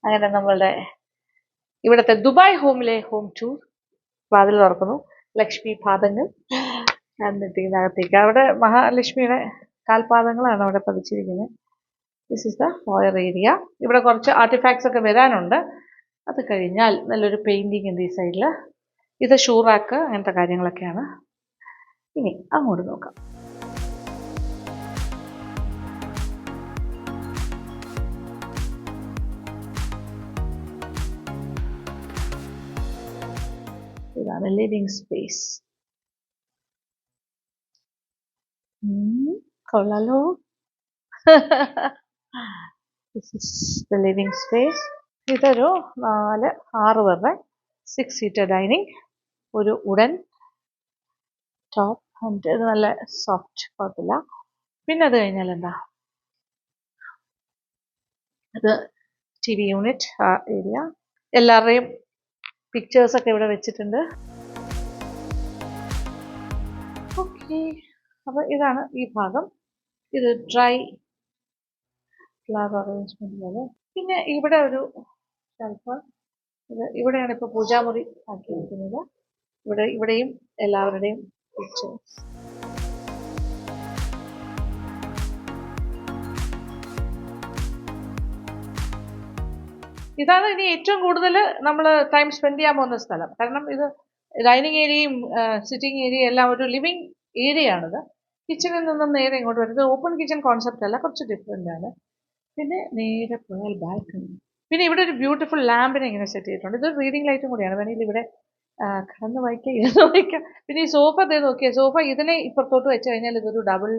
അങ്ങനെ നമ്മളുടെ ഇവിടുത്തെ ദുബായ് ഹോമിലെ ഹോം ടൂർ വാതിൽ തുറക്കുന്നു. ലക്ഷ്മി പാദങ്ങൾ എന്നിട്ട് ഇതിനകത്തേക്ക് അവിടെ മഹാലക്ഷ്മിയുടെ കാൽപാദങ്ങളാണ് അവിടെ പതിച്ചിരിക്കുന്നത്. This is the foyer area. ഇവിടെ കുറച്ച് ആർട്ടിഫാക്ട്സ് ഒക്കെ വരാനുണ്ട്. അത് കഴിഞ്ഞാൽ നല്ലൊരു പെയിന്റിങ് ഉണ്ട് ഈ സൈഡിൽ. ഇത് ഷൂറാക്ക് അങ്ങനത്തെ കാര്യങ്ങളൊക്കെയാണ്. ഇനി അങ്ങോട്ട് നോക്കാം. ഇതാണ് ലിവിങ് സ്പേസ്. കൊള്ളാലോ. This is the living space. ഇതൊരു 4-6 പേരുടെ 6 സീറ്റർ ഡൈനിങ്. ഒരു വുഡൻ ടോപ്പ് ആൻഡ് ഇത് നല്ല സോഫ്റ്റ്, കുഴപ്പമില്ല. പിന്നെ അത് കഴിഞ്ഞാൽ എന്താ, ഇത് TV യൂണിറ്റ് ഏരിയ. എല്ലാവരുടെയും പിക്ചേഴ്സൊക്കെ ഇവിടെ വെച്ചിട്ടുണ്ട്. ഓക്കെ, അപ്പോൾ ഇതാണ് ഈ ഭാഗം. ഇത് ഡ്രൈ ഫ്ലവർ അറേഞ്ച്മെന്റ് പോലെ. പിന്നെ ഇവിടെ ഒരു ഷെൽഫ്. ഇവിടെയാണ് ഇപ്പോൾ പൂജാമുറി ആക്കിയിരിക്കുന്നത്. ഇവിടെയും എല്ലാവരുടെയും പിക്ചേഴ്സ്. ഇതാണ് ഇനി ഏറ്റവും കൂടുതൽ നമ്മൾ ടൈം സ്പെൻഡ് ചെയ്യാൻ പോകുന്ന സ്ഥലം. കാരണം ഇത് ഡൈനിങ് ഏരിയയും സിറ്റിംഗ് ഏരിയയും എല്ലാം ഒരു ലിവിങ് ഏരിയ ആണിത്. കിച്ചണിൽ നിന്നും നേരെ ഇങ്ങോട്ട് വരുന്നത് ഓപ്പൺ കിച്ചൺ കോൺസെപ്റ്റ് അല്ല, കുറച്ച് ഡിഫറെൻ്റ് ആണ്. പിന്നെ നേരെ പോയാൽ ബാൽക്കണി. പിന്നെ ഇവിടെ ഒരു ബ്യൂട്ടിഫുൾ ലാമ്പിനെ ഇങ്ങനെ സെറ്റ് ചെയ്തിട്ടുണ്ട്. ഇതൊരു റീഡിംഗ് ലൈറ്റും കൂടിയാണ്. വേണമെങ്കിൽ ഇവിടെ കടന്ന് വായിക്കാം, ഇരുന്ന് വായിക്കാം. പിന്നെ ഈ സോഫ നോക്കിയാൽ സോഫ ഇതിനെ ഇപ്പുറത്തോട്ട് വെച്ച് കഴിഞ്ഞാൽ ഇതൊരു ഡബിൾ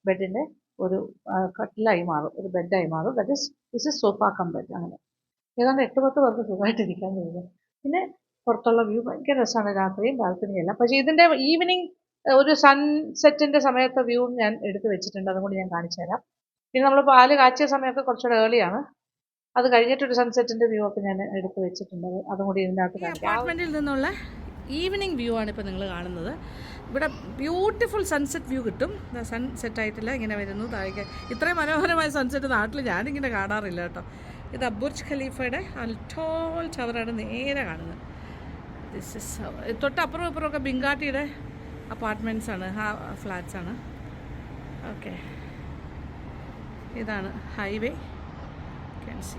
ബെഡിൻ്റെ ഒരു കട്ടിലായി മാറും, ഒരു ബെഡായി മാറും. This is sofa cum bed. അങ്ങനെ ഏതാണ്ട് 8-10 പേർക്ക് സുഖമായിട്ടിരിക്കാൻ തോന്നും. പിന്നെ പുറത്തുള്ള വ്യൂ ഭയങ്കര രസമാണ് രാത്രിയും ബാൽക്കണിയെല്ലാം. പക്ഷേ ഇതിൻ്റെ ഈവനിങ് ഒരു സൺസെറ്റിൻ്റെ സമയത്തെ വ്യൂ ഞാൻ എടുത്ത് വെച്ചിട്ടുണ്ട്, അതും കൂടി ഞാൻ കാണിച്ചു തരാം. പിന്നെ നമ്മൾ പാല് കാച്ചിയ സമയമൊക്കെ കുറച്ചുകൂടെ ഏർലിയാണ്. അത് കഴിഞ്ഞിട്ടൊരു സൺസെറ്റിൻ്റെ വ്യൂ ഒക്കെ ഞാൻ എടുത്ത് വെച്ചിട്ടുണ്ട്, അതും കൂടി ഇതിനകത്ത് കാണിക്കാം. അപ്പാർട്ട്മെൻറ്റിൽ നിന്നുള്ള ഈവനിങ് വ്യൂ ആണ് ഇപ്പോൾ നിങ്ങൾ കാണുന്നത്. ഇവിടെ ബ്യൂട്ടിഫുൾ സൺസെറ്റ് വ്യൂ കിട്ടും. സൺസെറ്റ് ആയിട്ടില്ല, ഇങ്ങനെ വരുന്നു താഴേക്ക്. ഇത്രയും മനോഹരമായ സൺസെറ്റ് നാട്ടിൽ ഞാനിങ്ങനെ കാണാറില്ല കേട്ടോ. ഇത് ബുർജ് ഖലീഫയുടെ ടോൾ ടവറാണ് നേരെ കാണുന്നത്. ദിസ് ഇസ് തൊട്ടപ്പുറം ഇപ്പുറമൊക്കെ ബിങ്കാട്ടിയുടെ അപ്പാർട്ട്മെൻറ്റ്സ് ആണ്, ഫ്ലാറ്റ്സ് ആണ്. ഓക്കെ, ഇതാണ് ഹൈവേ. Can see.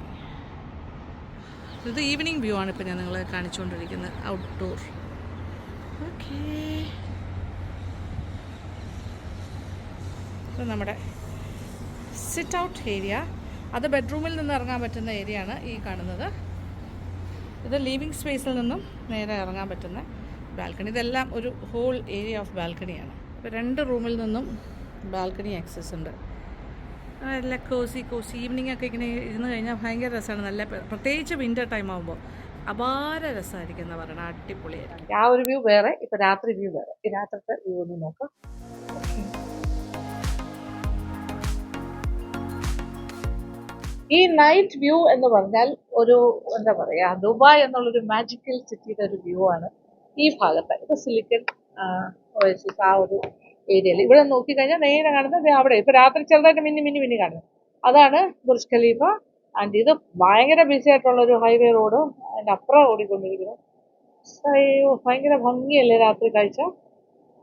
ഇത് ഈവനിങ് വ്യൂ ആണ് ഇപ്പോൾ ഞാൻ നിങ്ങളെ കാണിച്ചുകൊണ്ടിരിക്കുന്നത്, ഔട്ട്ഡോർ. ഓക്കെ, ഇത് നമ്മുടെ സിറ്റ് ഔട്ട് ഏരിയ. അത് ബെഡ്റൂമിൽ നിന്ന് ഇറങ്ങാൻ പറ്റുന്ന ഏരിയ ആണ് ഈ കാണുന്നത്. ഇത് ലിവിങ് സ്പേസിൽ നിന്നും നേരെ ഇറങ്ങാൻ പറ്റുന്ന ബാൽക്കണി. ഇതെല്ലാം ഒരു ഹോൾ ഏരിയ ഓഫ് ബാൽക്കണിയാണ്. ഇപ്പോൾ 2 റൂമിൽ നിന്നും ബാൽക്കണി ആക്സസ് ഉണ്ട്. നല്ല കോസി ഈവനിങ് ഒക്കെ ഇങ്ങനെ ഇരുന്ന് കഴിഞ്ഞാൽ ഭയങ്കര രസമാണ്. നല്ല പ്രത്യേകിച്ച് വിൻ്റർ ടൈം ആകുമ്പോൾ അപാര രസമായിരിക്കും എന്ന് പറയണം, അടിപൊളിയായിരിക്കും. ആ ഒരു വ്യൂ വേറെ, ഇപ്പോൾ രാത്രി വ്യൂ വേറെ. ഈ രാത്രിത്തെ വ്യൂ ഒന്ന് നോക്കാം. ഈ നൈറ്റ് വ്യൂ എന്ന് പറഞ്ഞാൽ ഒരു എന്താ പറയുക, ദുബായ് എന്നുള്ളൊരു മാജിക്കൽ സിറ്റിയുടെ ഒരു വ്യൂ ആണ് ഈ ഭാഗത്ത്. ഇത് സിലിക്കൺ ഒയസിസ് ആ ഒരു ഏരിയയിൽ. ഇവിടെ നോക്കിക്കഴിഞ്ഞാൽ നേരെ കാണുന്നത് അവിടെ. ഇപ്പോൾ രാത്രി ചെറുതായിട്ട് മിന്നി കാണുന്നത് അതാണ് ബുർജ് ഖലീഫ. ആൻഡ് ഇത് ഭയങ്കര ബിസി ആയിട്ടുള്ളൊരു ഹൈവേ റോഡ്, അതിൻ്റെ അപ്പുറം ഓടിക്കൊണ്ടിരിക്കുന്നു. അയ്യോ, ഭയങ്കര ഭംഗിയല്ലേ രാത്രി കാഴ്ച.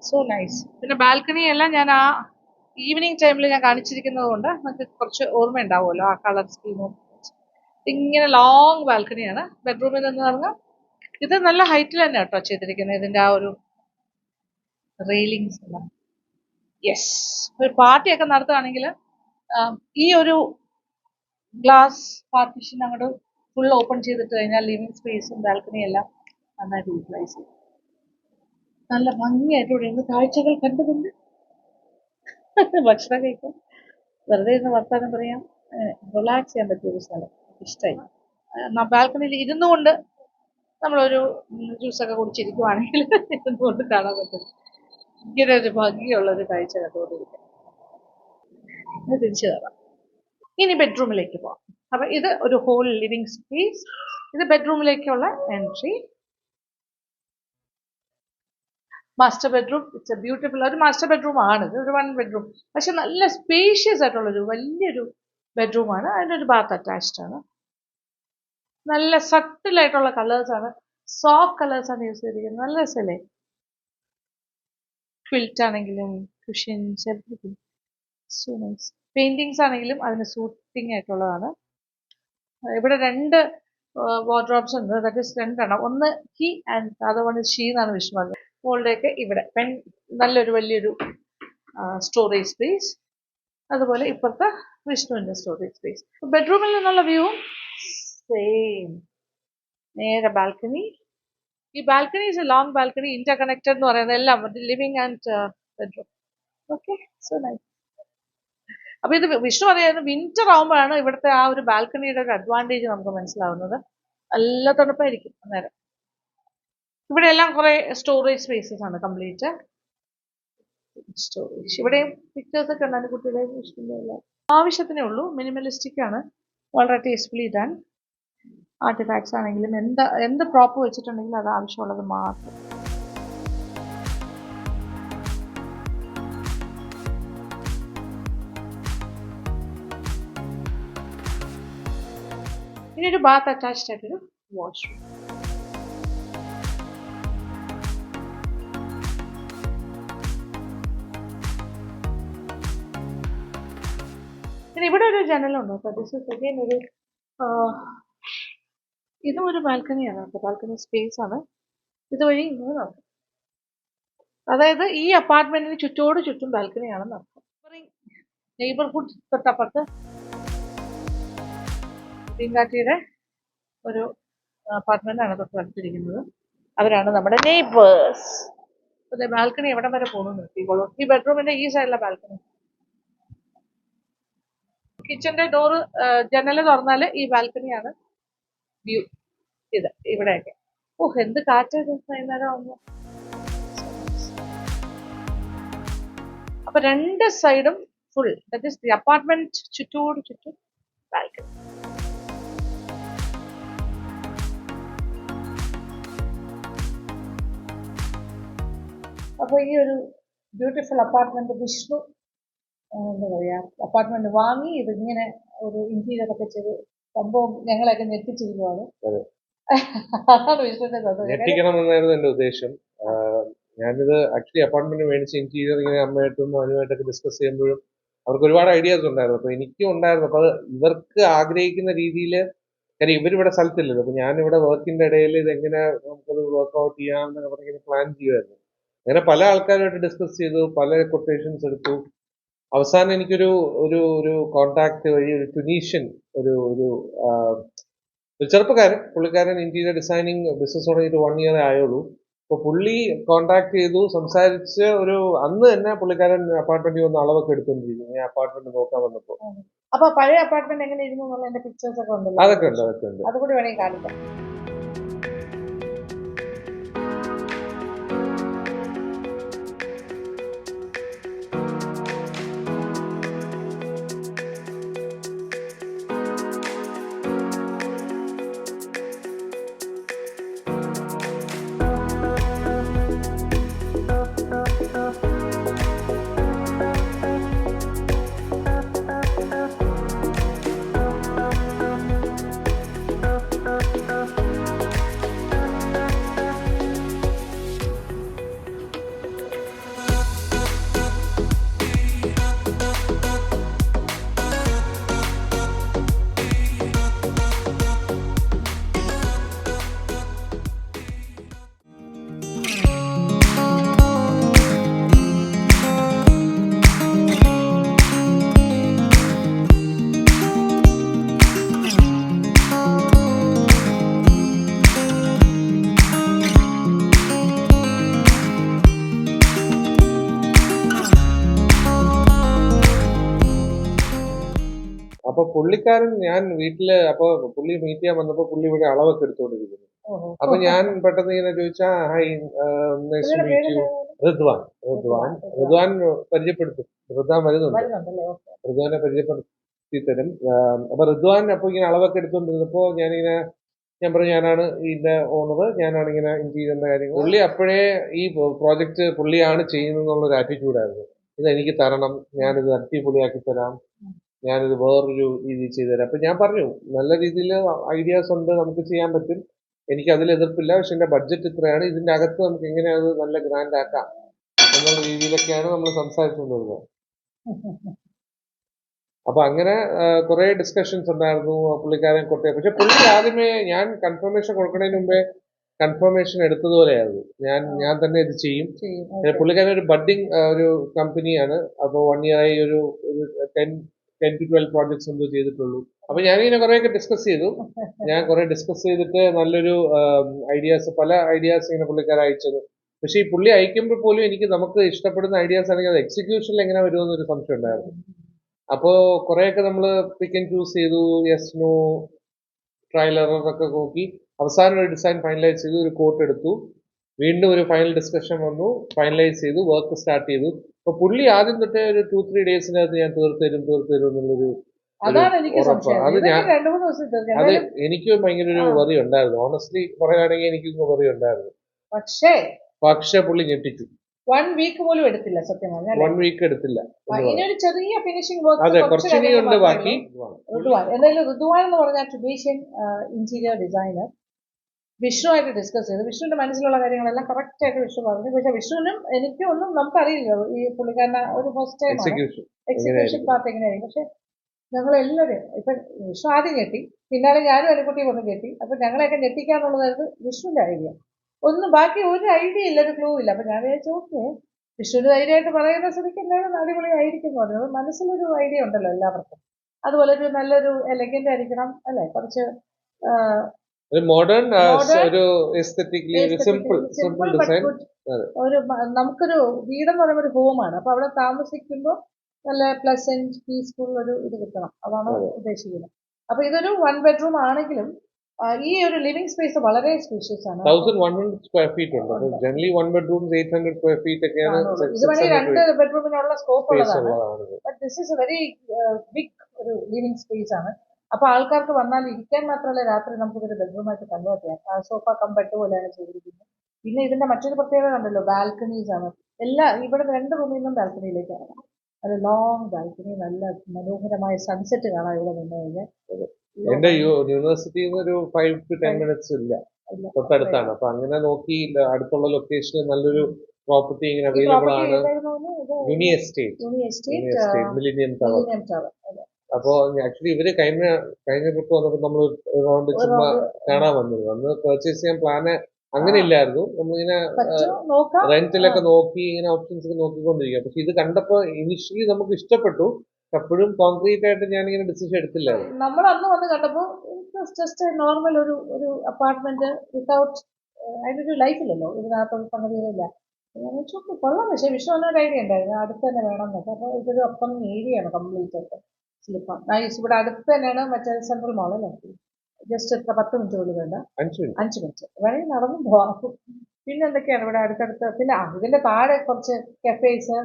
So nice. പിന്നെ ബാൽക്കണി എല്ലാം ഞാൻ ആ ഈവനിങ് ടൈമിൽ ഞാൻ കാണിച്ചിരിക്കുന്നത് കൊണ്ട് നമുക്ക് കുറച്ച് ഓർമ്മ ഉണ്ടാവുമല്ലോ ആ കളർ സ്കീമും. ഇങ്ങനെ ലോങ് ബാൽക്കണിയാണ്. ബെഡ്റൂമിൽ നിന്ന് പറഞ്ഞാൽ ഇത് നല്ല ഹൈറ്റിൽ തന്നെ കേട്ടോ ചെയ്തിരിക്കുന്നത്, ഇതിൻ്റെ ആ ഒരു റെയിലിങ്സ് എല്ലാം. യെസ്, ഒരു പാർട്ടിയൊക്കെ നടത്തുകയാണെങ്കിൽ ഈ ഒരു ഗ്ലാസ് പാർട്ടീഷൻ അങ്ങോട്ട് ഫുൾ ഓപ്പൺ ചെയ്തിട്ട് കഴിഞ്ഞാൽ ലിവിങ് സ്പേസും ബാൽക്കണിയും എല്ലാം നന്നായിട്ട് യൂട്ടിലൈസ് ചെയ്യും. നല്ല ഭംഗിയായിട്ട് ഇവിടെ ഇരുന്ന് കാഴ്ചകൾ കണ്ടുകൊണ്ട് ഭക്ഷണം കഴിക്കും, വെറുതെ ഇരുന്ന് വർത്താനം പറയാം, റിലാക്സ് ചെയ്യാൻ പറ്റിയൊരു സ്ഥലം. ഇഷ്ടമായി. ബാൽക്കണിയിൽ ഇരുന്നു കൊണ്ട് നമ്മളൊരു ജ്യൂസൊക്കെ കുടിച്ചിരിക്കുവാണെങ്കിൽ ഇരുന്നുകൊണ്ട് കാണാൻ പറ്റും. ഇങ്ങനെ ഒരു ഭംഗിയുള്ളൊരു കാഴ്ച കണ്ടുകൊണ്ടിരിക്കാം. തിരിച്ചു കയറാം. ഇനി ബെഡ്റൂമിലേക്ക് പോവാം. അപ്പം ഇത് ഒരു ഹോൾ ലിവിങ് സ്പേസ്. ഇത് ബെഡ്റൂമിലേക്കുള്ള entry. Master bedroom. It's a beautiful ഒരു മാസ്റ്റർ ബെഡ്റൂം ആണ്. ഇത് ഒരു 1 ബെഡ്റൂം, പക്ഷെ നല്ല സ്പേഷ്യസ് ആയിട്ടുള്ളൊരു വലിയൊരു ബെഡ്റൂമാണ്. അതിൻ്റെ ഒരു ബാത്ത് അറ്റാച്ച്ഡ് ആണ്. നല്ല സട്ടിലായിട്ടുള്ള കളേഴ്സാണ്, സോഫ്റ്റ് കളേഴ്സാണ് യൂസ് ചെയ്തിരിക്കുന്നത്. നല്ല രസമല്ലേ? ക്വിൽറ്റ് ആണെങ്കിലും cushions everything so nice. Paintings ആണെങ്കിലും അതിന് സൂട്ടിങ് ആയിട്ടുള്ളതാണ്. ഇവിടെ 2 വാർഡ്രോബ്സ് ഉണ്ട്. ദാറ്റ് ഈസ് 2 എണ്ണം. ഒന്ന് he and other one is she എന്നാണ് വിഷ്ണു പറഞ്ഞത്. മോളുടെയൊക്കെ ഇവിടെ നല്ലൊരു വലിയൊരു സ്റ്റോറേജ് സ്പേസ്. അതുപോലെ ഇപ്പുറത്തെ വിഷ്ണുവിന്റെ സ്റ്റോറേജ് സ്പേസ്. ബെഡ്റൂമിൽ നിന്നുള്ള വ്യൂവും സെയിം. നേരെ ബാൽക്കണി. ഈ balcony is A long balcony, Inter connected എന്ന് പറയുന്നത് എല്ലാം living and bedroom. Okay, so nice. അപ്പൊ ഇത് വിഷ്ണു പറയായിരുന്നു വിന്റർ ആവുമ്പോഴാണ് ഇവിടുത്തെ ആ ഒരു ബാൽക്കണിയുടെ ഒരു അഡ്വാൻറ്റേജ് നമുക്ക് മനസ്സിലാവുന്നത്. നല്ല തണുപ്പായിരിക്കും അന്നേരം. ഇവിടെ എല്ലാം കുറെ സ്റ്റോറേജ് സ്പേസസ് ആണ് കംപ്ലീറ്റ്. സ്റ്റോറേജ് ഇവിടെയും പിക്ചേഴ്സ് ഒക്കെ ഉണ്ടായിരുന്നു കുട്ടിയുടെ വിഷ്ണുവിന്റെ. ആവശ്യത്തിനേ ഉള്ളൂ, മിനിമലിസ്റ്റിക് ആണ്, വളരെ ടേസ്റ്റ്ഫുള്ളി ഡൺ. ആർട്ടിഫാക്ട്സ് ആണെങ്കിലും എന്ത് പ്രോപ്പ് വെച്ചിട്ടുണ്ടെങ്കിലും അത് ആവശ്യമുള്ളത് മാത്രം. ഇനി ഒരു ബാത്ത് അറ്റാച്ച്ഡ് ആയിട്ടൊരു വാഷ്റൂം. പിന്നെ ഇവിടെ ഒരു ജനലുണ്ട് കേട്ടോ. ദിസ് ഇസ് അഗൈൻ ഒരു ഇതും ഒരു ബാൽക്കണിയാണ് കേട്ടോ. ബാൽക്കണി സ്പേസ് ആണ്. ഇതുവഴി ഇങ്ങനെ നടക്കും. അതായത് ഈ അപ്പാർട്ട്മെന്റിന് ചുറ്റോട് ചുറ്റും ബാൽക്കണിയാണെന്ന് അർത്ഥം. നെയ്ബർഹുഡ് തൊട്ടപ്പുറത്ത് തീങ്കാറ്റിയുടെ ഒരു അപ്പാർട്ട്മെന്റ് ആണ് തൊട്ട് അടുത്തിരിക്കുന്നത്. അവരാണ് നമ്മുടെ നെയ്ബേഴ്സ്. അതെ, ബാൽക്കണി എവിടം വരെ പോകുന്നു നോക്കിക്കോളൂ. ഈ ബെഡ്റൂമിന്റെ ഈ സൈഡിലെ ബാൽക്കണി. കിച്ചന്റെ ഡോറ് ജനല് തുറന്നാല് ഈ ബാൽക്കണിയാണ് വ്യൂ. ഇത് ഇവിടെയൊക്കെ എന്ത് കാറ്റ് വൈകുന്നേരം ആവുമ്പോ. അപ്പൊ 2 സൈഡും full, that is the apartment ചുറ്റോട് ചുറ്റും ബാൽക്കണി. അപ്പൊ ഈ ഒരു ബ്യൂട്ടിഫുൾ അപ്പാർട്ട്മെന്റ് വിഷ്ണു എന്താ പറയാ അപ്പാർട്ട്മെന്റ് വാങ്ങി ഇതിങ്ങനെ ഒരു ഇന്റീരിയർ ഒക്കെ ചെയ്ത് സംഭവം ഞങ്ങളെയൊക്കെ ഞെട്ടിച്ചിരിക്കുവാണ്. അതാണ് വിഷ്ണുവിന്റെ ഞെട്ടിക്കണമെന്നായിരുന്നു എന്റെ ഉദ്ദേശം. ഞാനിത് ആക്ച്വലി അപ്പാർട്ട്മെന്റ് മേടിച്ച് ഇന്റീരിയർ ഇങ്ങനെ അമ്മയായിട്ടും അനുമായിട്ടൊക്കെ ഡിസ്കസ് ചെയ്യുമ്പോഴും അവർക്ക് ഒരുപാട് ഐഡിയാസ് ഉണ്ടായിരുന്നു. അപ്പൊ എനിക്കും ഉണ്ടായിരുന്നു. അപ്പൊ ഇവർക്ക് ആഗ്രഹിക്കുന്ന രീതിയിൽ, കാര്യം ഇവരിവിടെ സ്ഥലത്തില്ലല്ലോ, അപ്പൊ ഞാനിവിടെ വർക്കിന്റെ ഇടയിൽ ഇതെങ്ങനെ നമുക്കത് വർക്ക്ഔട്ട് ചെയ്യാമെന്നൊക്കെ പറഞ്ഞിങ്ങനെ പ്ലാൻ ചെയ്യുമായിരുന്നു. അങ്ങനെ പല ആൾക്കാരുമായിട്ട് ഡിസ്കസ് ചെയ്തു, പല കൊട്ടേഷൻസ് എടുത്തു. അവസാനം എനിക്കൊരു ഒരു ഒരു കോണ്ടാക്ട് വഴി ഒരു ടുനീഷ്യൻ ഒരു ഒരു ചെറുപ്പക്കാരൻ, പുള്ളിക്കാരൻ ഇന്റീരിയർ ഡിസൈനിങ് ബിസിനസ് തുടങ്ങിയിട്ട് 1 ഇയർ ആയുള്ളൂ. അപ്പൊ പുള്ളി കോണ്ടാക്ട് ചെയ്തു, സംസാരിച്ച് അന്ന് തന്നെ പുള്ളിക്കാരൻ അപ്പാർട്ട്മെന്റിൽ വന്ന് അളവൊക്കെ എടുത്തോണ്ടിരിക്കുന്നു. ഞാൻ അപ്പാർട്ട്മെന്റ് നോക്കാൻ വന്നപ്പോ. അപ്പൊ പഴയ അപ്പാർട്ട്മെന്റ് എങ്ങനെ ഇരുന്നു എന്നുള്ള പിക്ചേഴ്സ് ഒക്കെ ഉണ്ടല്ലോ. അതൊക്കെ ഉണ്ട്. അതുകൂടി വേണമെങ്കിൽ കാണിക്കാം. അപ്പൊ പുള്ളിക്കാരൻ, ഞാൻ വീട്ടില് അപ്പൊ പുള്ളി മീറ്റ് ചെയ്യാൻ വന്നപ്പോ പുള്ളി ഇവിടെ അളവൊക്കെ എടുത്തോണ്ടിരിക്കുന്നു. അപ്പൊ ഞാൻ പെട്ടെന്ന് ഇങ്ങനെ ചോദിച്ചാ, ഹായ് റിദ്വാൻ പരിചയപ്പെടുത്തും. റിദ്വാൻ വരുന്നുണ്ട്, റിദ്വാനെ പരിചയപ്പെടുത്തി തരും. അപ്പൊ റിദ്വാൻ അപ്പൊ ഇങ്ങനെ അളവൊക്കെ എടുത്തോണ്ടിരുന്നപ്പോ ഞാൻ പറഞ്ഞു ഞാനാണ് ഇതിന്റെ ഓണർ, ഞാനാണ് ഇങ്ങനെ ഇന്റീരിയറിന്റെ കാര്യങ്ങൾ. പുള്ളി അപ്പോഴേ ഈ പ്രോജക്റ്റ് പുള്ളിയാണ് ചെയ്യുന്നതെന്നുള്ളൊരു ആറ്റിറ്റ്യൂഡായിരുന്നു. ഇത് എനിക്ക് തരണം, ഞാനിത് അടിപൊളിയാക്കി തരാം, ഞാനിത് വേറൊരു രീതിയിൽ ചെയ്തുതരാം. അപ്പം ഞാൻ പറഞ്ഞു നല്ല രീതിയിൽ ഐഡിയാസ് ഉണ്ട്, നമുക്ക് ചെയ്യാൻ പറ്റും, എനിക്ക് അതിൽ എതിർപ്പില്ല, പക്ഷെ എൻ്റെ ബഡ്ജറ്റ് ഇത്രയാണ്, ഇതിൻ്റെ അകത്ത് നമുക്ക് എങ്ങനെ അത് നല്ല ഗ്രാൻഡ് ആക്കാം എന്നുള്ള രീതിയിലൊക്കെയാണ് നമ്മൾ സംസാരിച്ചുകൊണ്ടിരുന്നത്. അപ്പൊ അങ്ങനെ കുറെ ഡിസ്കഷൻസ് ഉണ്ടായിരുന്നു. പുള്ളിക്കാരൻ കൊട്ടേ, പക്ഷെ പുള്ളി ആദ്യമേ ഞാൻ കൺഫർമേഷൻ കൊടുക്കുന്നതിന് മുമ്പേ കൺഫർമേഷൻ എടുത്തതുപോലെയായിരുന്നു. ഞാൻ തന്നെ ഇത് ചെയ്യും. പുള്ളിക്കാരൻ ഒരു ബഡ്ഡിങ് ഒരു കമ്പനിയാണ്. അപ്പോൾ 1 year ആയി ഒരു 10 to 12 പ്രോജക്ട്സ് എന്തോ ചെയ്തിട്ടുള്ളൂ. അപ്പൊ ഞാനിങ്ങനെ കുറെയൊക്കെ ഡിസ്കസ് ചെയ്തു. ഞാൻ കുറെ ഡിസ്കസ് ചെയ്തിട്ട് നല്ലൊരു ഐഡിയാസ്, പല ഐഡിയാസ് ഇങ്ങനെ പുള്ളിക്കാരൻ അയച്ചത്. പക്ഷെ ഈ പുള്ളി അയക്കുമ്പോൾ പോലും എനിക്ക് നമുക്ക് ഇഷ്ടപ്പെടുന്ന ഐഡിയാസ് ആണെങ്കിൽ അത് എക്സിക്യൂഷനിൽ എങ്ങനെ വരുമെന്നൊരു സംശയം ഉണ്ടായിരുന്നു. അപ്പോൾ കുറേയൊക്കെ നമ്മൾ പിക്ക് ആൻഡ് ചൂസ് ചെയ്തു, യെസ് നോ ട്രയൽ എററൊക്കെ നോക്കി അവസാനം ഒരു ഡിസൈൻ ഫൈനലൈസ് ചെയ്തു, ഒരു കോട്ട് എടുത്തു, വീണ്ടും ഒരു ഫൈനൽ ഡിസ്കഷൻ വന്നു, ഫൈനലൈസ് ചെയ്തു, വർക്ക് സ്റ്റാർട്ട് ചെയ്തു. അപ്പൊ പുള്ളി ആദ്യം തൊട്ടേ ഒരു 2-3 ഡേയ്സിനകത്ത് ഞാൻ തീർത്തരും എന്നുള്ളൊരു ഉറപ്പാണ്. അത് എനിക്കും ഭയങ്കര ഒരു വറി ഉണ്ടായിരുന്നു. ഓണസ്റ്റ്ലി പറയുകയാണെങ്കിൽ എനിക്കും വറി ഉണ്ടായിരുന്നു. പക്ഷേ പുള്ളി ഞെട്ടിച്ചു. 1 week പോലും എടുത്തില്ല സത്യം പറഞ്ഞാൽ. 1 week എടുത്തില്ല. ഇനി ഒരു ചെറിയ ഫിനിഷിംഗ് വർക്ക് അതെ, കുറച്ചുകൂടി ബാക്കി. എന്തായാലും ഋതുവാൻ എന്ന് പറഞ്ഞാൽ ട്രഡീഷ്യൻ ഇന്റീരിയർ ഡിസൈനർ വിഷ്ണുവായിട്ട് ഡിസ്കസ് ചെയ്തു. വിഷ്ണുവിന്റെ മനസ്സിലുള്ള കാര്യങ്ങളെല്ലാം കറക്റ്റ് ആയിട്ട് വിഷ്ണു പറഞ്ഞു. പക്ഷെ വിഷ്ണുവിനും എനിക്കും ഒന്നും നമുക്കറിയില്ല, ഈ പുള്ളിക്കാരനെ ഒരു ഫസ്റ്റ് ടൈം എക്സിക്യൂഷൻ പാർട്ട് എങ്ങനെയായിരിക്കും. പക്ഷെ ഞങ്ങളെല്ലാവരും ഇപ്പൊ വിഷ്ണു ആദ്യം ഞെട്ടി, പിന്നാലെ ഞാനും അനുകുട്ടിയും വന്ന് ഞെട്ടി. അപ്പൊ ഞങ്ങളെയൊക്കെ ഞെട്ടിക്കാന്നുള്ളതായിരുന്നു വിഷ്ണുവിന്റെ ഐഡിയ. ഒന്നും ബാക്കി ഒരു ഐഡിയ ഇല്ല, ഒരു ക്ലൂ ഇല്ല. അപ്പൊ ഞാൻ വിചാരിച്ചു ഓക്കെ, വിഷ്ണുവിന്റെ ധൈര്യമായിട്ട് പറയുന്ന സ്ഥിതിക്ക് എല്ലാവരും അടിപൊളി ആയിരിക്കും എന്ന് പറഞ്ഞു. മനസ്സിലൊരു ഐഡിയ ഉണ്ടല്ലോ എല്ലാവർക്കും. അതുപോലെ ഒരു നല്ലൊരു എലഗന്റ് ആയിരിക്കണം അല്ലെ, കുറച്ച് ഒരു മോഡേൺ, ഒരു എസ്തെറ്റിക്കലി ഒരു സിമ്പിൾ ഡിസൈൻ. ഒരു നമുക്കൊരു വീടെന്ന് പറയുമ്പോൾ ഒരു ഹോമാണ്. അപ്പൊ അവിടെ താമസിക്കുമ്പോൾ നല്ല പ്ലസന്റ് പീസ്ഫുൾ ഒരു ഇത് കിട്ടണം, അതാണ് ഉദ്ദേശിക്കുന്നത്. അപ്പൊ ഇതൊരു 1 bedroom ആണെങ്കിലും ഈ ഒരു ലിവിംഗ് സ്പേസ് വളരെ സ്പേഷ്യസ് ആണ്. 1100 square feet ഉണ്ട്. ജനറലി 1 bedroom 800 square feet ഒക്കെയാണ്. ഇത് വേണമെങ്കിൽ 2 bedroomനുള്ള സ്കോപ്പ് ഉള്ളതാണ്. But this is a very big ഒരു ലിവിംഗ് സ്പേസ് ആണ്. അപ്പൊ ആൾക്കാർക്ക് വന്നാൽ ഇരിക്കാൻ മാത്രമല്ല, രാത്രി നമുക്കിതൊരു ബെഡ്റൂമായിട്ട് കൺവേർട്ട് ചെയ്യാം. സോഫ കം ബെഡ് പോലെയാണ് ചെയ്തിരിക്കുന്നത്. പിന്നെ ഇതിന്റെ മറ്റൊരു പ്രത്യേകത കണ്ടല്ലോ, ബാൽക്കണീസ് ആണ്. ഇവിടെ 2 റൂമിൽ നിന്നും ബാൽക്കണിയിലേക്ക് ഇറങ്ങാം. അത് ലോങ് ബാൽക്കണി, നല്ല മനോഹരമായ സൺസെറ്റ് കാണാം ഇവിടെ നിന്ന് കഴിഞ്ഞാൽ. എന്റെ യൂണിവേഴ്സിറ്റിയിൽ നിന്ന് ഒരു 5 to 10 minutes ഇല്ല, തൊട്ടടുത്താണ്. അപ്പൊ അങ്ങനെ നോക്കി അടുത്തുള്ള ലൊക്കേഷനിൽ നല്ലൊരു പ്രോപ്പർട്ടി ഇങ്ങനെ അവൈലബിൾ ആണ്. യൂണി എസ്റ്റേറ്റ്, മില്ലേനിയം ടവർ. അപ്പൊ ആക്ച്വലി ഇവര് കഴിഞ്ഞ ട്രിപ്പ് വന്നപ്പോ നമ്മൾ ഒരു റൗണ്ട് ചുമ്മാ കാണാൻ വന്നത്. അന്ന് പർച്ചേസ് ചെയ്യാൻ പ്ലാന് അങ്ങനെ ഇല്ലായിരുന്നു. നമ്മളിങ്ങനെ റെന്റിലൊക്കെ നോക്കി ഇങ്ങനെ ഓപ്ഷൻസ് ഒക്കെ നോക്കിക്കൊണ്ടിരിക്കുക. പക്ഷെ ഇത് കണ്ടപ്പോ ഇനിഷ്യലി നമുക്ക് ഇഷ്ടപ്പെട്ടു. അപ്പോഴും കോൺക്രീറ്റ് ആയിട്ട് ഞാനിങ്ങനെ ഡിസിഷൻ എടുത്തില്ല. നമ്മൾ അന്ന് വന്ന് കണ്ടപ്പോ ജസ്റ്റ് നോർമൽ ഒരു അപ്പാർട്ട്മെന്റ് വിത്തൗട്ട് അതിനൊരു ലൈഫില്ലല്ലോ, ഇതിനകത്തൊരു സംഗതികളില്ല. കൊള്ളാം. പക്ഷേ വിഷ്ണുവിനൊരു ഐഡിയ ഉണ്ടായിരുന്നു അടുത്ത് തന്നെ വേണം എന്നൊക്കെ. അപ്പൊ ഇതൊരു അപ്കമിങ് ഏരിയ ആണ് കംപ്ലീറ്റ് ആയിട്ട്. സ്ലിപ്പം നൈസ്. ഇവിടെ അടുത്ത് തന്നെയാണ് മറ്റേ സെൻട്രൽ മോൾ അല്ലേ, ജസ്റ്റ് എത്ര 10 മിനിറ്റ് പോലും വേണ്ട, 5 മിനിറ്റ് വേണമെങ്കിൽ നടന്നു പോവാം. പിന്നെ എന്തൊക്കെയാണ് ഇവിടെ അടുത്തടുത്ത്. പിന്നെ ഇതിന്റെ താഴെ കുറച്ച് കഫേസ്,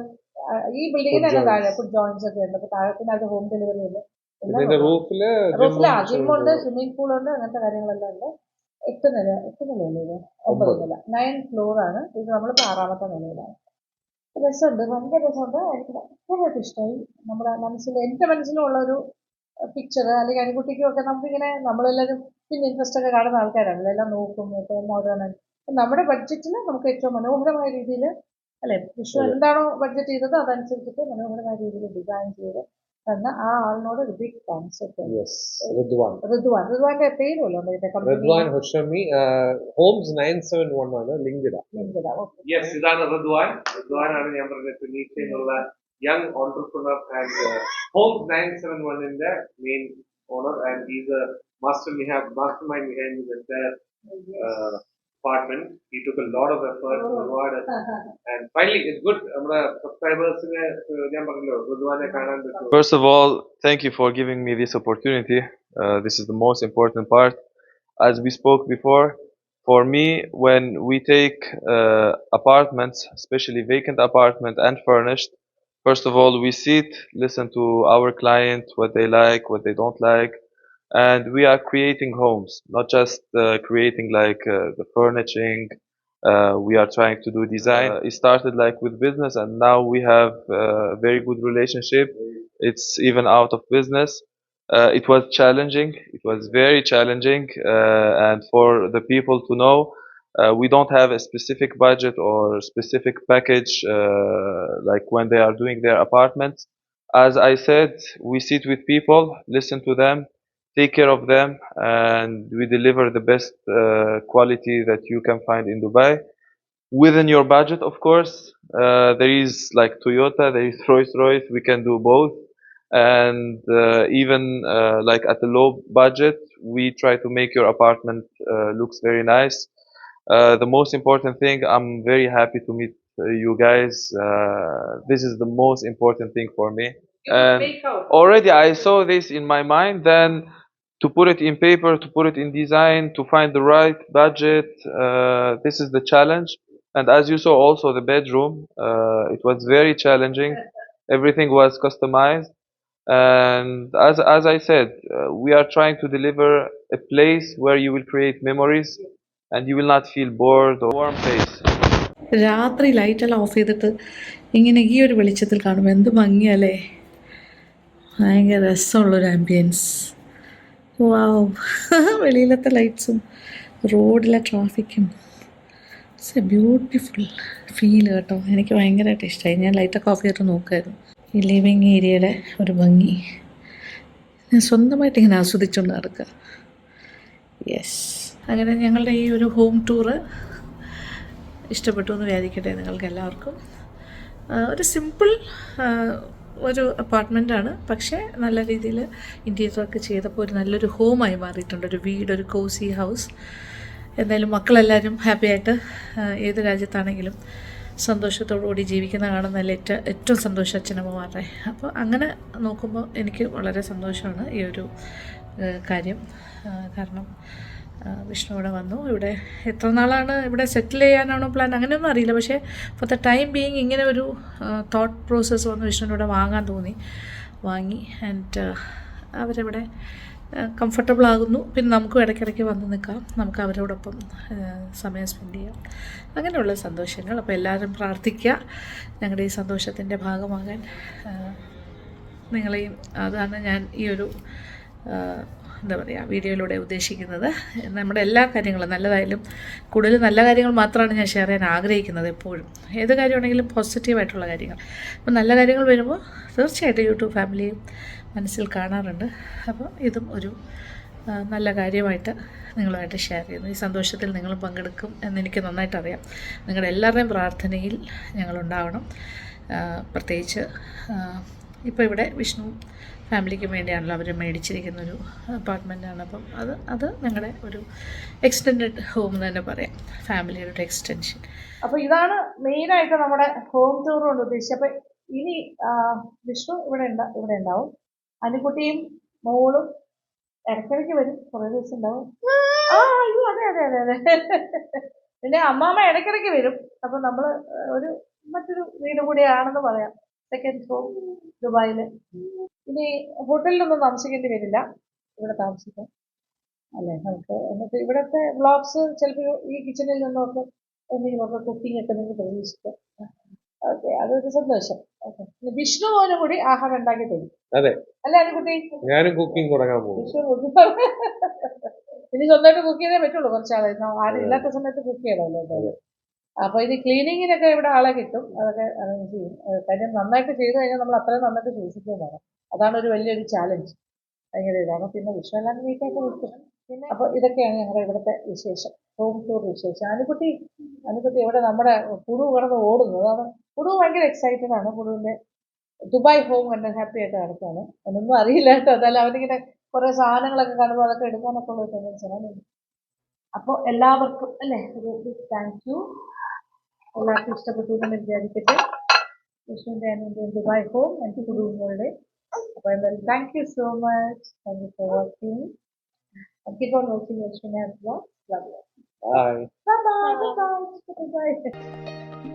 ഈ ബിൽഡിങ്ങിന് തന്നെ താഴെ ഫുഡ് ജോയിന്റ്സ് ഒക്കെ ഉണ്ട്. താഴെ പിന്നെ അത് ഹോം ഡെലിവറി ഉണ്ട്. റൂഫില് ജിമ്മുണ്ട്, സ്വിമ്മിംഗ് പൂൾ ഉണ്ട്, അങ്ങനത്തെ കാര്യങ്ങളെല്ലാം ഉണ്ട്. 8 നിലയല്ലേ ഇത്, 9 നില, 9th floor ആണ് ഇത്. നമ്മളിപ്പോൾ 6ാമത്തെ നിലയിലാണ്. രസമുണ്ട്, ഭയങ്കര രസമുണ്ട്. എനിക്ക് ഭയങ്കരമായിട്ട് ഇഷ്ടമായി. നമ്മുടെ എൻ്റെ മനസ്സിലുള്ള ഒരു പിക്ചർ, അല്ലെങ്കിൽ അനുകുട്ടിക്കും ഒക്കെ നമുക്കിങ്ങനെ, നമ്മളെല്ലാവരും പിന്നെ ഇൻട്രസ്റ്റ് ഒക്കെ കാണുന്ന ആൾക്കാരാണ്, എല്ലാം നോക്കും മോഡേൺ. നമ്മുടെ ബഡ്ജറ്റിൽ നമുക്ക് ഏറ്റവും മനോഹരമായ രീതിയിൽ അല്ലെ, വിഷ്ണു എന്താണോ ബഡ്ജറ്റ് ചെയ്തത് അതനുസരിച്ചിട്ട് മനോഹരമായ രീതിയിൽ ഡിസൈൻ ചെയ്ത് തന്ന ആ ആളിനോട് ഒരു ബിഗ് താങ്ക്സ്. ഋതുവാന്റെ പേരുമല്ലോ റിദ്വാൻ ഹുഷമി. ഹോംസ് 971 ആണ്, ലിങ്ക്ഡ്. യെസ്, ഇതാണ് റിദ്വാൻ. റിദ്വാനാണ് ഞാൻ പറഞ്ഞ തുനീഷ്യയിലുള്ള യങ് ഓൺട്രപ്രണർ ആൻഡ് ഹോംസ് 971ന്റെ main owner. And he's a mastermind behind this entire apartment. He took a lot of effort to reward us. And finally, it's good. Our subscribers First of all, thank you for giving me this opportunity. This is the most important part. As we spoke before, for me, when we take apartments, especially vacant apartment and furnished, first of all, we sit, listen to our client, what they like, what they don't like, and we are creating homes, not just creating like the furnishing we are trying to do design. It started like with business, and now we have a very good relationship. It's even out of business. It was challenging. It was very challenging, and for the people to know, we don't have a specific budget or specific package like when they are doing their apartments. As I said, we sit with people, listen to them, take care of them, and we deliver the best quality that you can find in Dubai within your budget, of course. There is like Toyota, there is Rolls-Royce. We can do both, and even like at a low budget, we try to make your apartment looks very nice. The most important thing, I'm very happy to meet you guys. This is the most important thing for me. And already I saw this in my mind. Then to put it in paper, to put it in design, to find the right budget, this is the challenge. And as you saw also the bedroom, it was very challenging. Everything was customized. And as I said, we are trying to deliver a place where you will create memories and you will not feel bored or warm place. രാത്രി ലൈറ്റെല്ലാം of ചെയ്തിട്ട് ഇങ്ങനെ ഈ ഒരു വെളിച്ചത്തിൽ കാണുമ്പോൾ എന്ത് ഭംഗിയല്ലേ, ഭയങ്കര രസമുള്ളൊരു ആംബിയൻസ്. വാവ്, വെളിയിലത്തെ ലൈറ്റ്സും റോഡിലെ ട്രാഫിക്കും, ഇറ്റ്സ് എ ബ്യൂട്ടിഫുൾ ഫീൽ കേട്ടോ. എനിക്ക് ഭയങ്കരമായിട്ട് ഇഷ്ടമായി. ഞാൻ ലൈറ്റൊക്കെ ഓഫ് ചെയ്തിട്ട് നോക്കുമായിരുന്നു. ഈ ലിവിങ് ഏരിയയിലെ ഒരു ഭംഗി ഞാൻ സ്വന്തമായിട്ട് ഇങ്ങനെ ആസ്വദിച്ചുകൊണ്ട് നടക്കുക. യെസ്, അങ്ങനെ ഞങ്ങളുടെ ഈ ഒരു ഹോം ടൂറ് ഇഷ്ടപ്പെട്ടു എന്ന് വിചാരിക്കട്ടെ നിങ്ങൾക്ക് എല്ലാവർക്കും. ഒരു സിമ്പിൾ ഒരു അപ്പാർട്ട്മെൻറ്റാണ്, പക്ഷേ നല്ല രീതിയിൽ ഇൻറ്റീരിയറൊക്കെ ചെയ്തപ്പോൾ ഒരു നല്ലൊരു ഹോമായി മാറിയിട്ടുണ്ട്. ഒരു വീട്, ഒരു കോസി ഹൗസ്. എന്തായാലും മക്കളെല്ലാവരും ഹാപ്പിയായിട്ട് ഏത് രാജ്യത്താണെങ്കിലും സന്തോഷത്തോടുകൂടി ജീവിക്കുന്ന കാണുന്നതിൽ ഏറ്റവും സന്തോഷം അച്ഛനമ്മമാരുടെ. അപ്പോൾ അങ്ങനെ നോക്കുമ്പോൾ എനിക്ക് വളരെ സന്തോഷമാണ് ഈ ഒരു കാര്യം. കാരണം വിഷ്ണു ഇവിടെ വന്നു. ഇവിടെ എത്ര നാളാണ് ഇവിടെ സെറ്റിൽ ചെയ്യാനാണോ പ്ലാൻ അങ്ങനെയൊന്നും അറിയില്ല, പക്ഷേ ഫോർ ദ ടൈം ബീയിങ് ഇങ്ങനെ ഒരു തോട്ട് പ്രോസസ്സ് വന്ന് വിഷ്ണുവിനൂടെ വാങ്ങാൻ തോന്നി, വാങ്ങി. ആൻഡ് അവരവിടെ കംഫർട്ടബിൾ ആകുന്നു. പിന്നെ നമുക്കും ഇടയ്ക്കിടയ്ക്ക് വന്ന് നിൽക്കാം, നമുക്ക് അവരോടൊപ്പം സമയം സ്പെൻഡ് ചെയ്യാം. അങ്ങനെയുള്ള സന്തോഷങ്ങൾ. അപ്പോൾ എല്ലാവരും പ്രാർത്ഥിക്കുക ഞങ്ങളുടെ ഈ സന്തോഷത്തിൻ്റെ ഭാഗമാകാൻ നിങ്ങളെയും. അതാണ് ഞാൻ ഈ ഒരു എന്താ പറയുക വീഡിയോയിലൂടെ ഉദ്ദേശിക്കുന്നത്. നമ്മുടെ എല്ലാ കാര്യങ്ങളും നല്ലതായാലും കൂടുതൽ നല്ല കാര്യങ്ങൾ മാത്രമാണ് ഞാൻ ഷെയർ ചെയ്യാൻ ആഗ്രഹിക്കുന്നത് എപ്പോഴും. ഏത് കാര്യമാണെങ്കിലും പോസിറ്റീവായിട്ടുള്ള കാര്യങ്ങൾ. അപ്പോൾ നല്ല കാര്യങ്ങൾ വരുമ്പോൾ തീർച്ചയായിട്ടും യൂട്യൂബ് ഫാമിലിയും മനസ്സിൽ കാണാറുണ്ട്. അപ്പോൾ ഇതും ഒരു നല്ല കാര്യമായിട്ട് നിങ്ങളുമായിട്ട് ഷെയർ ചെയ്യുന്നു. ഈ സന്തോഷത്തിൽ നിങ്ങൾ പങ്കെടുക്കും എന്നെനിക്ക് നന്നായിട്ട് അറിയാം. നിങ്ങളുടെ എല്ലാവരുടെയും പ്രാർത്ഥനയിൽ ഞങ്ങളുണ്ടാവണം. പ്രത്യേകിച്ച് ഇപ്പോൾ ഇവിടെ വിഷ്ണു ഫാമിലിക്ക് വേണ്ടിയാണല്ലോ അവർ മേടിച്ചിരിക്കുന്നൊരു അപ്പാർട്ട്മെൻറ്റാണ്. അപ്പം അത് ഞങ്ങളുടെ ഒരു എക്സ്റ്റെൻഡഡ് ഹോം എന്ന് തന്നെ പറയാം, ഫാമിലിയുടെ ഒരു എക്സ്റ്റൻഷൻ. അപ്പോൾ ഇതാണ് മെയിനായിട്ട് നമ്മുടെ ഹോം ടൂർ കൊണ്ട് ഉദ്ദേശിച്ചത്. അപ്പോൾ ഇനി വിഷ്ണു ഇവിടെ ഉണ്ടാവും. അനുകുട്ടിയും മോളും ഇടയ്ക്കിടയ്ക്ക് വരും, കുറേ ദിവസം ഉണ്ടാവും. അയ്യോ അതെ. പിന്നെ അമ്മാമ്മ ഇടയ്ക്കിടയ്ക്ക് വരും. അപ്പം നമ്മൾ ഒരു മറ്റൊരു വീട് കൂടിയാണെന്ന് പറയാം. സെക്കൻഡ് ഹോം ദുബായിൽ. ഇനി ഹോട്ടലിലൊന്നും താമസിക്കേണ്ടി വരില്ല, ഇവിടെ താമസിക്കാം അല്ലേ നമുക്ക്. എന്നിട്ട് ഇവിടുത്തെ വ്ളോഗ്സ് ചിലപ്പോൾ ഈ കിച്ചണിൽ നിന്നൊക്കെ എന്തെങ്കിലുമൊക്കെ കുക്കിംഗ് ഒക്കെ നിങ്ങൾക്ക് പ്രതീക്ഷിക്കാം. ഓക്കെ, അതൊരു സന്തോഷം. ഓക്കെ, വിഷ്ണു പോലും കൂടി ആഹാരം ഉണ്ടാക്കി തരും. അതെ അല്ലേ അനുകുട്ടി? ഞാനും കുക്കിംഗ് തുടങ്ങാൻ പോകും. വിഷ്ണു ഇനി സ്വന്തമായിട്ട് കുക്ക് ചെയ്തേ പറ്റുള്ളൂ. കുറച്ചാളായിരുന്നു ആരും ഇല്ലാത്ത സമയത്ത് കുക്ക് ചെയ്യണമല്ലോ. അപ്പോൾ ഇത് ക്ലീനിങ്ങിനൊക്കെ ഇവിടെ ആളെ കിട്ടും, അതൊക്കെ അറേഞ്ച് ചെയ്യും. കാര്യം നന്നായിട്ട് ചെയ്ത് കഴിഞ്ഞാൽ നമ്മൾ അത്രയും നന്നായിട്ട് സൂക്ഷിക്കുകയും വേണം. അതാണ് ഒരു വലിയൊരു ചാലഞ്ച്. ഭയങ്കര ഇതാണ്. പിന്നെ വിഷു എല്ലാം വീട്ടിലേക്ക് വിൽക്കും. പിന്നെ അപ്പോൾ ഇതൊക്കെയാണ് ഞങ്ങളുടെ ഇവിടുത്തെ വിശേഷം, ഹോം ടൂർ വിശേഷം. അനുകുട്ടി ഇവിടെ നമ്മുടെ കുടു കിടന്ന് ഓടുന്നു. അതാണ് കുടു ഭയങ്കര എക്സൈറ്റഡ് ആണ്. കുടുവിൻ്റെ ദുബായ് ഹോം കണ്ട് ഹാപ്പി ആയിട്ട് നടക്കുകയാണ്. ഒന്നും അറിയില്ല കേട്ടോ. എന്നാലും അവനിങ്ങനെ കുറേ സാധനങ്ങളൊക്കെ കാണുമ്പോൾ അതൊക്കെ എടുക്കാനൊക്കെ ഉള്ള ടെൻഡൻസിയാണ്. അപ്പോൾ എല്ലാവർക്കും അല്ലേ ഒരു ബിഗ് താങ്ക് യു. എല്ലാവർക്കും ഇഷ്ടപ്പെട്ടു എന്ന് വിചാരിക്കട്ടെ. വിഷ്ണുവിൻ്റെ ആൻഡ് ദുബായ് ഹോം എനിക്ക് കുടുംബങ്ങളുടെ. അപ്പോൾ എന്തായാലും thank you so much. Thank you for watching. Keep on watching Ashwini Vlogs. Love you. Bye. Bye.